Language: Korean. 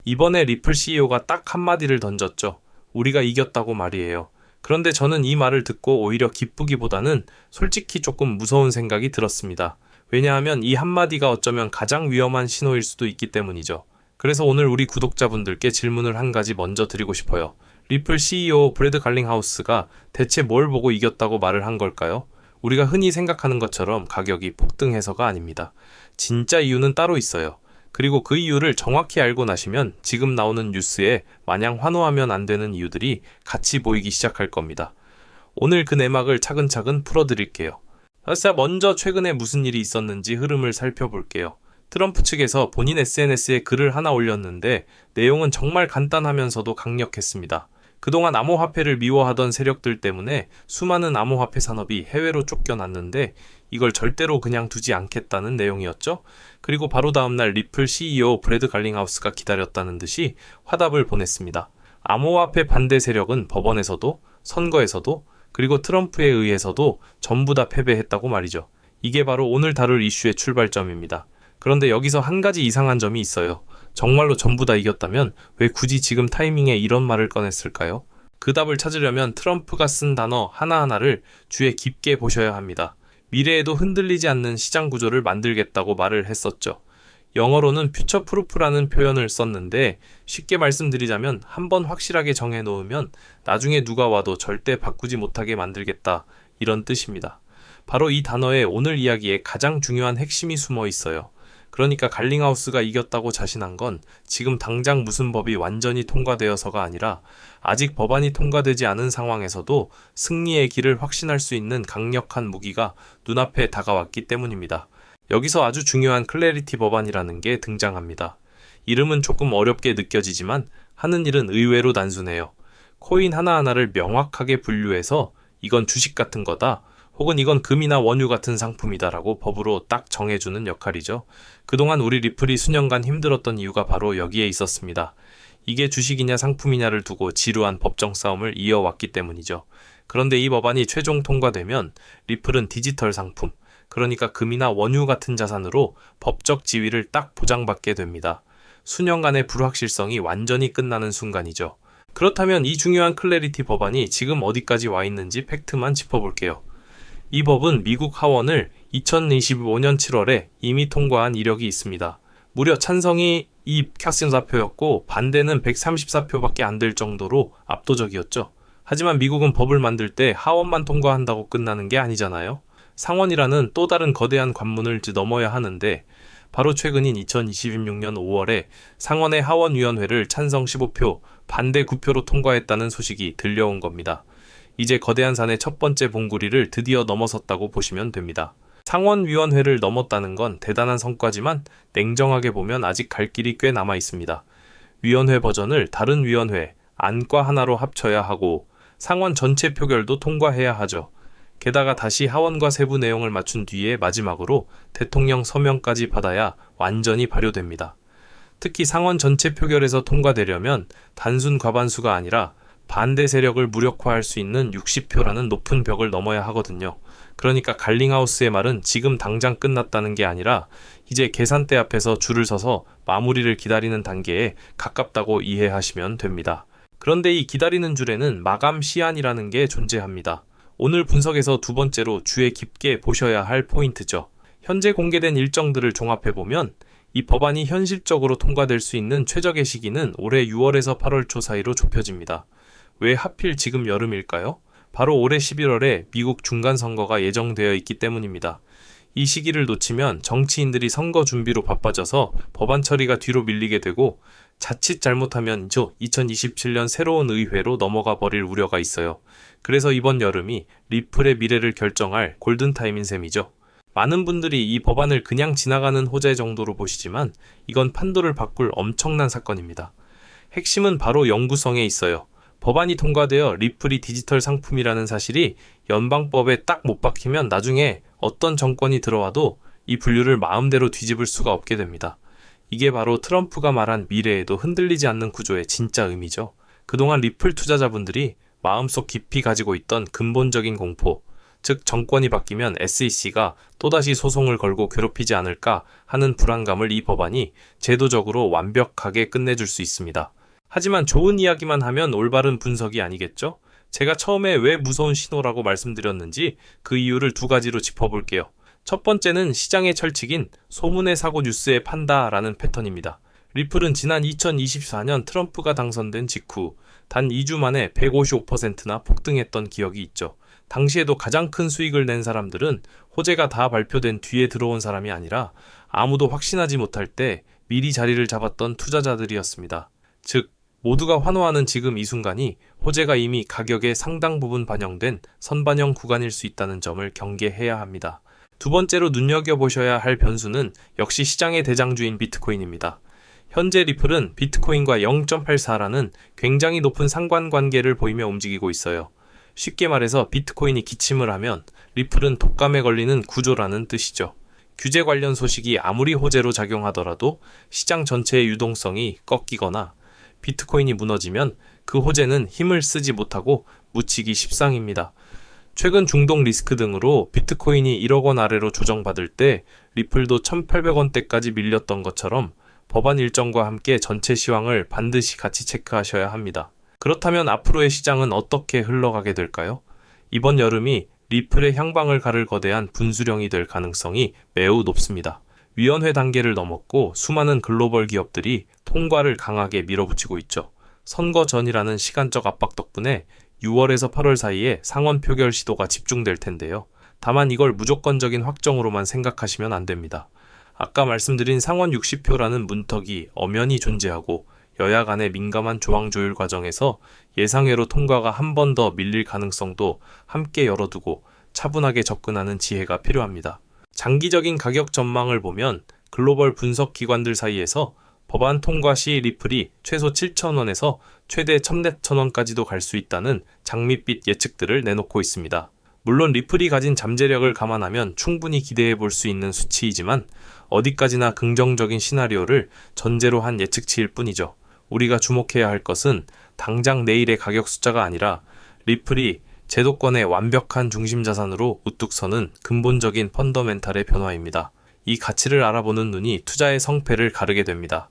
이번에 리플 CEO가 딱 한마디를 던졌죠. 우리가 이겼다고 말이에요. 그런데 저는 이 말을 듣고 오히려 기쁘기보다는 솔직히 조금 무서운 생각이 들었습니다. 왜냐하면 이 한마디가 어쩌면 가장 위험한 신호일 수도 있기 때문이죠. 그래서 오늘 우리 구독자분들께 질문을 한 가지 먼저 드리고 싶어요. 리플 CEO 브래드 갈링하우스가 대체 뭘 보고 이겼다고 말을 한 걸까요? 우리가 흔히 생각하는 것처럼 가격이 폭등해서가 아닙니다. 진짜 이유는 따로 있어요. 그리고 그 이유를 정확히 알고 나시면 지금 나오는 뉴스에 마냥 환호하면 안 되는 이유들이 같이 보이기 시작할 겁니다. 오늘 그 내막을 차근차근 풀어드릴게요. 자, 먼저 최근에 무슨 일이 있었는지 흐름을 살펴볼게요. 트럼프 측에서 본인 SNS에 글을 하나 올렸는데 내용은 정말 간단하면서도 강력했습니다. 그동안 암호화폐를 미워하던 세력들 때문에 수많은 암호화폐 산업이 해외로 쫓겨났는데 이걸 절대로 그냥 두지 않겠다는 내용이었죠. 그리고 바로 다음날 리플 CEO 브래드 갈링하우스가 기다렸다는 듯이 화답을 보냈습니다. 암호화폐 반대 세력은 법원에서도 선거에서도 그리고 트럼프에 의해서도 전부 다 패배했다고 말이죠. 이게 바로 오늘 다룰 이슈의 출발점입니다. 그런데 여기서 한 가지 이상한 점이 있어요. 정말로 전부 다 이겼다면 왜 굳이 지금 타이밍에 이런 말을 꺼냈을까요? 그 답을 찾으려면 트럼프가 쓴 단어 하나하나를 주의 깊게 보셔야 합니다. 미래에도 흔들리지 않는 시장 구조를 만들겠다고 말을 했었죠. 영어로는 퓨처 프루프라는 표현을 썼는데 쉽게 말씀드리자면 한번 확실하게 정해놓으면 나중에 누가 와도 절대 바꾸지 못하게 만들겠다 이런 뜻입니다. 바로 이 단어에 오늘 이야기에 가장 중요한 핵심이 숨어 있어요. 그러니까 갈링하우스가 이겼다고 자신한 건 지금 당장 무슨 법이 완전히 통과되어서가 아니라 아직 법안이 통과되지 않은 상황에서도 승리의 길을 확신할 수 있는 강력한 무기가 눈앞에 다가왔기 때문입니다. 여기서 아주 중요한 클래리티 법안이라는 게 등장합니다. 이름은 조금 어렵게 느껴지지만 하는 일은 의외로 단순해요. 코인 하나하나를 명확하게 분류해서 이건 주식 같은 거다. 혹은 이건 금이나 원유 같은 상품이다라고 법으로 딱 정해주는 역할이죠. 그동안 우리 리플이 수년간 힘들었던 이유가 바로 여기에 있었습니다. 이게 주식이냐 상품이냐를 두고 지루한 법정 싸움을 이어왔기 때문이죠. 그런데 이 법안이 최종 통과되면 리플은 디지털 상품, 그러니까 금이나 원유 같은 자산으로 법적 지위를 딱 보장받게 됩니다. 수년간의 불확실성이 완전히 끝나는 순간이죠. 그렇다면 이 중요한 클래리티 법안이 지금 어디까지 와 있는지 팩트만 짚어볼게요. 이 법은 미국 하원을 2025년 7월에 이미 통과한 이력이 있습니다. 무려 찬성이 254표였고 반대는 134표밖에 안 될 정도로 압도적이었죠. 하지만 미국은 법을 만들 때 하원만 통과한다고 끝나는 게 아니잖아요. 상원이라는 또 다른 거대한 관문을 넘어야 하는데 바로 최근인 2026년 5월에 상원의 하원위원회를 찬성 15표, 반대 9표로 통과했다는 소식이 들려온 겁니다. 이제 거대한 산의 첫 번째 봉구리를 드디어 넘어섰다고 보시면 됩니다. 상원위원회를 넘었다는 건 대단한 성과지만 냉정하게 보면 아직 갈 길이 꽤 남아 있습니다. 위원회 버전을 다른 위원회, 안과 하나로 합쳐야 하고 상원 전체 표결도 통과해야 하죠. 게다가 다시 하원과 세부 내용을 맞춘 뒤에 마지막으로 대통령 서명까지 받아야 완전히 발효됩니다. 특히 상원 전체 표결에서 통과되려면 단순 과반수가 아니라 반대 세력을 무력화할 수 있는 60표라는 높은 벽을 넘어야 하거든요. 그러니까 갈링하우스의 말은 지금 당장 끝났다는 게 아니라 이제 계산대 앞에서 줄을 서서 마무리를 기다리는 단계에 가깝다고 이해하시면 됩니다. 그런데 이 기다리는 줄에는 마감 시한이라는 게 존재합니다. 오늘 분석에서 두 번째로 주의 깊게 보셔야 할 포인트죠. 현재 공개된 일정들을 종합해보면 이 법안이 현실적으로 통과될 수 있는 최적의 시기는 올해 6월에서 8월 초 사이로 좁혀집니다. 왜 하필 지금 여름일까요? 바로 올해 11월에 미국 중간선거가 예정되어 있기 때문입니다. 이 시기를 놓치면 정치인들이 선거 준비로 바빠져서 법안 처리가 뒤로 밀리게 되고 자칫 잘못하면 2027년 새로운 의회로 넘어가 버릴 우려가 있어요. 그래서 이번 여름이 리플의 미래를 결정할 골든타임인 셈이죠. 많은 분들이 이 법안을 그냥 지나가는 호재 정도로 보시지만 이건 판도를 바꿀 엄청난 사건입니다. 핵심은 바로 영구성에 있어요. 법안이 통과되어 리플이 디지털 상품이라는 사실이 연방법에 딱 못 박히면 나중에 어떤 정권이 들어와도 이 분류를 마음대로 뒤집을 수가 없게 됩니다. 이게 바로 트럼프가 말한 미래에도 흔들리지 않는 구조의 진짜 의미죠. 그동안 리플 투자자분들이 마음속 깊이 가지고 있던 근본적인 공포, 즉 정권이 바뀌면 SEC가 또다시 소송을 걸고 괴롭히지 않을까 하는 불안감을 이 법안이 제도적으로 완벽하게 끝내줄 수 있습니다. 하지만 좋은 이야기만 하면 올바른 분석이 아니겠죠? 제가 처음에 왜 무서운 신호라고 말씀드렸는지 그 이유를 두 가지로 짚어볼게요. 첫 번째는 시장의 철칙인 소문의 사고 뉴스의 판다라는 패턴입니다. 리플은 지난 2024년 트럼프가 당선된 직후 단 2주 만에 155%나 폭등했던 기억이 있죠. 당시에도 가장 큰 수익을 낸 사람들은 호재가 다 발표된 뒤에 들어온 사람이 아니라 아무도 확신하지 못할 때 미리 자리를 잡았던 투자자들이었습니다. 즉, 모두가 환호하는 지금 이 순간이 호재가 이미 가격의 상당 부분 반영된 선반영 구간일 수 있다는 점을 경계해야 합니다. 두 번째로 눈여겨보셔야 할 변수는 역시 시장의 대장주인 비트코인입니다. 현재 리플은 비트코인과 0.84라는 굉장히 높은 상관관계를 보이며 움직이고 있어요. 쉽게 말해서 비트코인이 기침을 하면 리플은 독감에 걸리는 구조라는 뜻이죠. 규제 관련 소식이 아무리 호재로 작용하더라도 시장 전체의 유동성이 꺾이거나 비트코인이 무너지면 그 호재는 힘을 쓰지 못하고 묻히기 십상입니다. 최근 중동 리스크 등으로 비트코인이 1억 원 아래로 조정받을 때 리플도 1,800원대까지 밀렸던 것처럼 법안 일정과 함께 전체 시황을 반드시 같이 체크하셔야 합니다. 그렇다면 앞으로의 시장은 어떻게 흘러가게 될까요? 이번 여름이 리플의 향방을 가를 거대한 분수령이 될 가능성이 매우 높습니다. 위원회 단계를 넘었고 수많은 글로벌 기업들이 통과를 강하게 밀어붙이고 있죠. 선거 전이라는 시간적 압박 덕분에 6월에서 8월 사이에 상원 표결 시도가 집중될 텐데요. 다만 이걸 무조건적인 확정으로만 생각하시면 안 됩니다. 아까 말씀드린 상원 60표라는 문턱이 엄연히 존재하고 여야 간의 민감한 조항 조율 과정에서 예상외로 통과가 한 번 더 밀릴 가능성도 함께 열어두고 차분하게 접근하는 지혜가 필요합니다. 장기적인 가격 전망을 보면 글로벌 분석 기관들 사이에서 법안 통과 시 리플이 최소 7,000원에서 최대 1,400원까지도 갈 수 있다는 장밋빛 예측들을 내놓고 있습니다. 물론 리플이 가진 잠재력을 감안하면 충분히 기대해 볼 수 있는 수치이지만 어디까지나 긍정적인 시나리오를 전제로 한 예측치일 뿐이죠. 우리가 주목해야 할 것은 당장 내일의 가격 숫자가 아니라 리플이 제도권의 완벽한 중심 자산으로 우뚝 서는 근본적인 펀더멘탈의 변화입니다. 이 가치를 알아보는 눈이 투자의 성패를 가르게 됩니다.